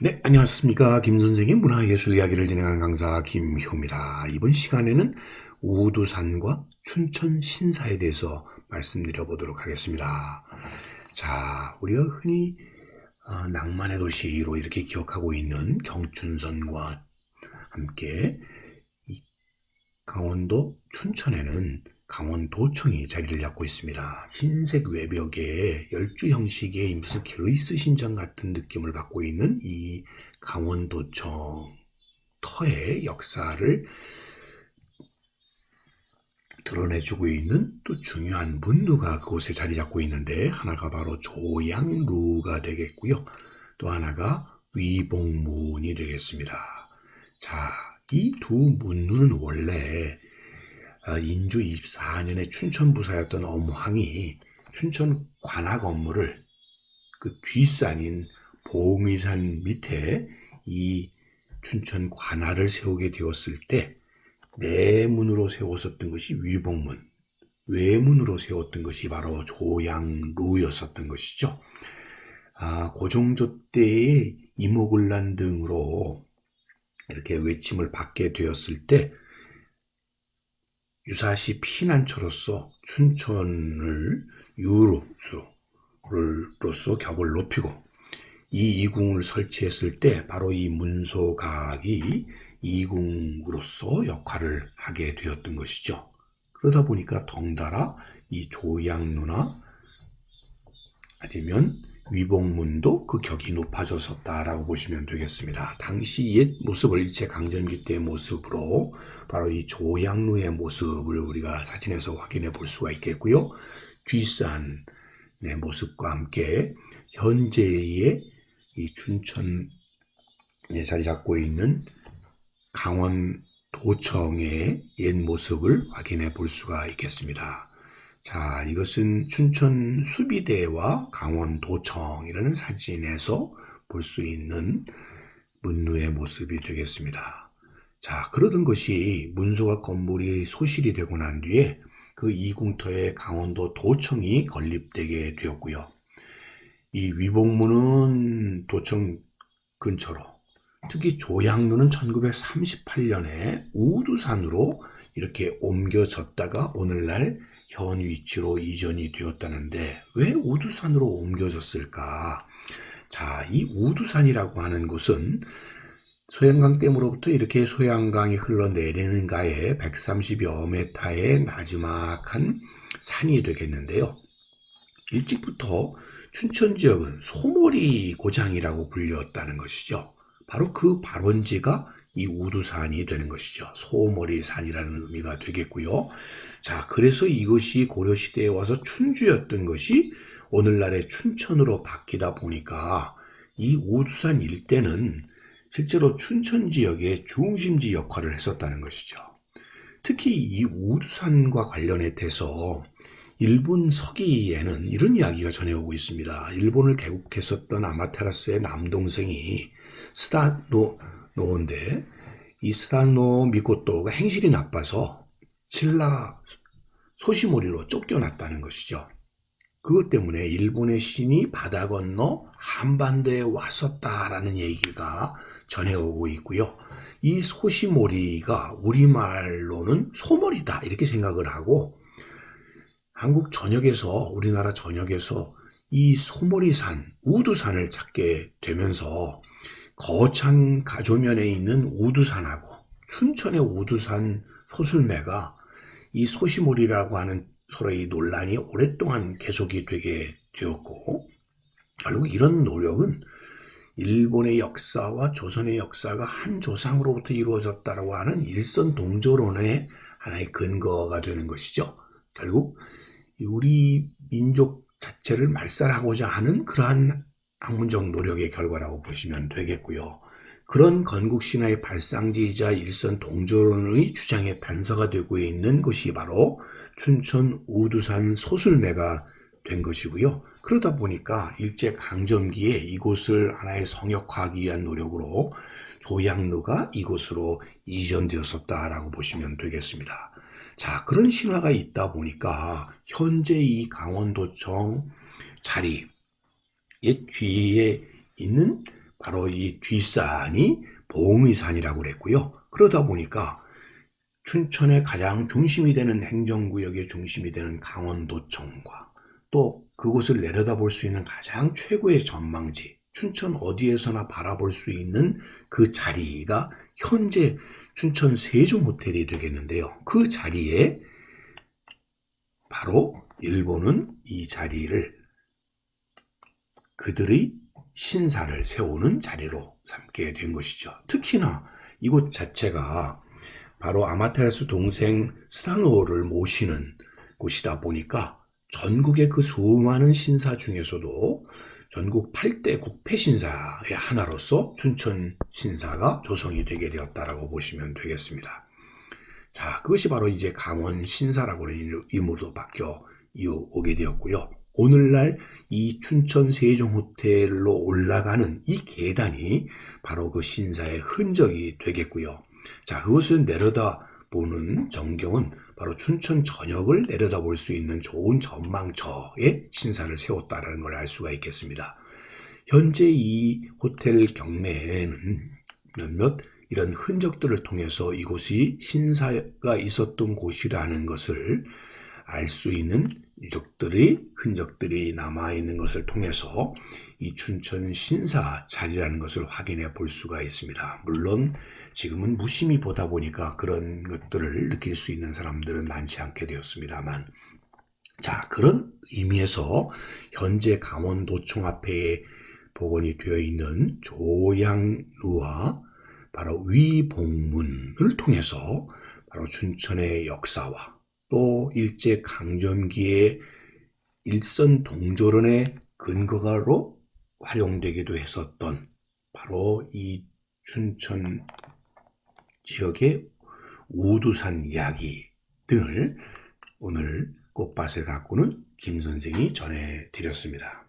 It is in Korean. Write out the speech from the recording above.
네, 안녕하십니까. 김선생의 문화예술 이야기를 진행하는 강사 김효입니다. 이번 시간에는 우두산과 춘천 신사에 대해서 말씀드려 보도록 하겠습니다. 자, 우리가 흔히 낭만의 도시로 이렇게 기억하고 있는 경춘선과 함께 이 강원도 춘천에는 강원도청이 자리를 잡고 있습니다. 흰색 외벽에 열주 형식의 무슨 그리스 신전 같은 느낌을 받고 있는 이 강원도청 터의 역사를 드러내주고 있는 또 중요한 문루가 그곳에 자리 잡고 있는데, 하나가 바로 조양루가 되겠고요. 또 하나가 위봉문이 되겠습니다. 자, 이 두 문루는 원래 인주 24년에 춘천부사였던 엄황이 춘천 관악 업무를 그 뒷산인 봉의산 밑에 이 춘천 관할을 세우게 되었을 때 내문으로 세웠었던 것이 위봉문, 외문으로 세웠던 것이 바로 조양루였었던 것이죠. 고종조 때의 이모군란 등으로 이렇게 외침을 받게 되었을 때 유사시 피난처로서 춘천을 유로서 격을 높이고 이 이궁을 설치했을 때 바로 이 문소각이 이궁으로서 역할을 하게 되었던 것이죠. 그러다 보니까 덩달아 이 조양루나 아니면 위봉문도 그 격이 높아졌었다라고 보시면 되겠습니다. 당시 옛 모습을 일제강점기 때의 모습으로 바로 이 조양루의 모습을 우리가 사진에서 확인해 볼 수가 있겠고요. 뒷산의 모습과 함께 현재의 이 춘천에 자리 잡고 있는 강원도청의 옛 모습을 확인해 볼 수가 있겠습니다. 자, 이것은 춘천 수비대와 강원도청이라는 사진에서 볼 수 있는 문루의 모습이 되겠습니다. 자, 그러던 것이 문소각 건물이 소실이 되고 난 뒤에 그 이궁터에 강원도 도청이 건립되게 되었고요. 이 위봉문은 도청 근처로, 특히 조양루는 1938년에 우두산으로 이렇게 옮겨졌다가 오늘날 현 위치로 이전이 되었다는데, 왜 우두산으로 옮겨졌을까? 자, 이 우두산이라고 하는 곳은 소양강 댐으로부터 이렇게 소양강이 흘러내리는 가에 130여 메타의 나지막한 산이 되겠는데요. 일찍부터 춘천 지역은 소머리 고장이라고 불렸다는 것이죠. 바로 그 발원지가 이 우두산이 되는 것이죠. 소머리산이라는 의미가 되겠고요. 자, 그래서 이것이 고려시대에 와서 춘주였던 것이 오늘날의 춘천으로 바뀌다 보니까 이 우두산 일대는 실제로 춘천 지역의 중심지 역할을 했었다는 것이죠. 특히 이 우두산과 관련해서 일본 서기에는 이런 이야기가 전해오고 있습니다. 일본을 개국했었던 아마테라스의 남동생이 스다노인데, 이 스다노 미코토가 행실이 나빠서 신라 소시모리로 쫓겨났다는 것이죠. 그것 때문에 일본의 신이 바다 건너 한반도에 왔었다라는 얘기가 전해오고 있고요. 이 소시모리가 우리말로는 소머리다 이렇게 생각을 하고, 한국 전역에서, 우리나라 전역에서 이 소머리산, 우두산을 찾게 되면서 거창 가조면에 있는 우두산하고 춘천의 우두산 소술매가 이 소시몰이라고 하는 서로의 논란이 오랫동안 계속이 되게 되었고, 결국 이런 노력은 일본의 역사와 조선의 역사가 한 조상으로부터 이루어졌다고 하는 일선 동조론의 하나의 근거가 되는 것이죠. 결국 우리 민족 자체를 말살하고자 하는 그러한 학문적 노력의 결과라고 보시면 되겠고요. 그런 건국신화의 발상지이자 일선 동조론의 주장의 단서가 되고 있는 것이 바로 춘천 우두산 소술매가 된 것이고요. 그러다 보니까 일제강점기에 이곳을 하나의 성역화하기 위한 노력으로 조양루가 이곳으로 이전되었었다라고 보시면 되겠습니다. 자, 그런 신화가 있다 보니까 현재 이 강원도청 자리 옛 뒤에 있는 바로 이 뒷산이 봉의산이라고 그랬고요. 그러다 보니까 춘천의 가장 중심이 되는 행정구역의 중심이 되는 강원도청과 또 그곳을 내려다볼 수 있는 가장 최고의 전망지, 춘천 어디에서나 바라볼 수 있는 그 자리가 현재 춘천 세종호텔이 되겠는데요. 그 자리에 바로 일본은 이 자리를 그들의 신사를 세우는 자리로 삼게 된 것이죠. 특히나 이곳 자체가 바로 아마테라스 동생 스타노를 모시는 곳이다 보니까 전국의 그 수많은 신사 중에서도 전국 8대 국패 신사의 하나로서 춘천 신사가 조성이 되게 되었다라고 보시면 되겠습니다. 자, 그것이 바로 이제 강원 신사라고 하는 이름으로 바뀌어 오게 되었고요. 오늘날 이 춘천 세종호텔로 올라가는 이 계단이 바로 그 신사의 흔적이 되겠고요. 자, 그것을 내려다보는 전경은 바로 춘천 전역을 내려다볼 수 있는 좋은 전망처에 신사를 세웠다는 걸 알 수가 있겠습니다. 현재 이 호텔 경내에는 몇몇 이런 흔적들을 통해서 이곳이 신사가 있었던 곳이라는 것을 알 수 있는 흔적들이 남아있는 것을 통해서 이 춘천 신사 자리라는 것을 확인해 볼 수가 있습니다. 물론 지금은 무심히 보다 보니까 그런 것들을 느낄 수 있는 사람들은 많지 않게 되었습니다만, 자, 그런 의미에서 현재 강원도청 앞에 복원이 되어 있는 조양루와 바로 위봉문을 통해서 바로 춘천의 역사와 또 일제 강점기의 일선 동조론의 근거가로 활용되기도 했었던 바로 이 춘천 지역의 우두산 이야기 등을 오늘 꽃밭을 가꾸는 김 선생이 전해드렸습니다.